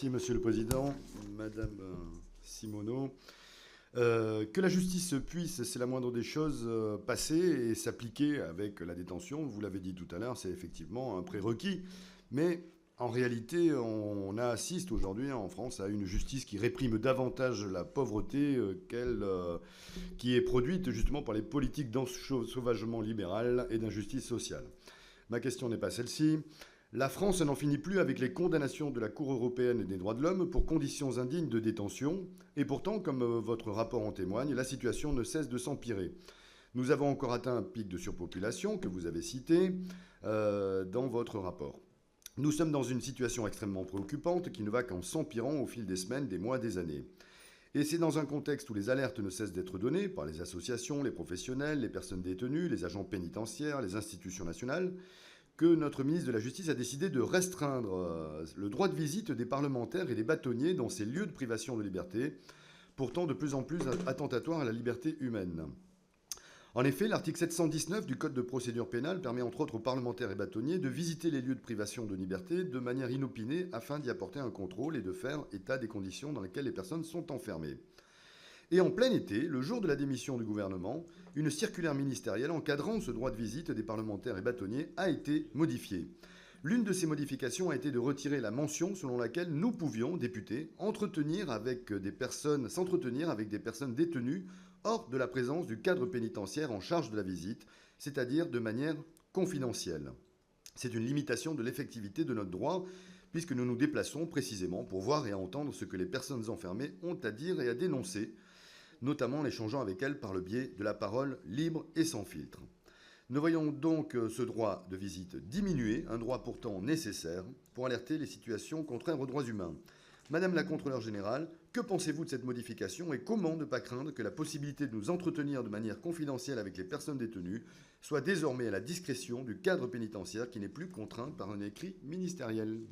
Merci, Monsieur le Président. Madame Simoneau. Que la justice puisse, c'est la moindre des choses, passer et s'appliquer avec la détention, vous l'avez dit tout à l'heure, c'est effectivement un prérequis. Mais en réalité, on assiste aujourd'hui en France à une justice qui réprime davantage la pauvreté qui est produite justement par les politiques d'ensauvagement libéral et d'injustice sociale. Ma question n'est pas celle-ci. La France n'en finit plus avec les condamnations de la Cour européenne des droits de l'homme pour conditions indignes de détention. Et pourtant, comme votre rapport en témoigne, la situation ne cesse de s'empirer. Nous avons encore atteint un pic de surpopulation que vous avez cité dans votre rapport. Nous sommes dans une situation extrêmement préoccupante qui ne va qu'en s'empirant au fil des semaines, des mois, des années. Et c'est dans un contexte où les alertes ne cessent d'être données par les associations, les professionnels, les personnes détenues, les agents pénitentiaires, les institutions nationales, que notre ministre de la Justice a décidé de restreindre le droit de visite des parlementaires et des bâtonniers dans ces lieux de privation de liberté, pourtant de plus en plus attentatoires à la liberté humaine. En effet, l'article 719 du Code de procédure pénale permet entre autres aux parlementaires et bâtonniers de visiter les lieux de privation de liberté de manière inopinée afin d'y apporter un contrôle et de faire état des conditions dans lesquelles les personnes sont enfermées. Et en plein été, le jour de la démission du gouvernement, une circulaire ministérielle encadrant ce droit de visite des parlementaires et bâtonniers a été modifiée. L'une de ces modifications a été de retirer la mention selon laquelle nous pouvions, députés, s'entretenir avec des personnes détenues hors de la présence du cadre pénitentiaire en charge de la visite, c'est-à-dire de manière confidentielle. C'est une limitation de l'effectivité de notre droit, puisque nous nous déplaçons précisément pour voir et entendre ce que les personnes enfermées ont à dire et à dénoncer, notamment en échangeant avec elles par le biais de la parole libre et sans filtre. Nous voyons donc ce droit de visite diminuer, un droit pourtant nécessaire pour alerter les situations contraires aux droits humains. Madame la Contrôleure générale, que pensez-vous de cette modification et comment ne pas craindre que la possibilité de nous entretenir de manière confidentielle avec les personnes détenues soit désormais à la discrétion du cadre pénitentiaire qui n'est plus contraint par un écrit ministériel ?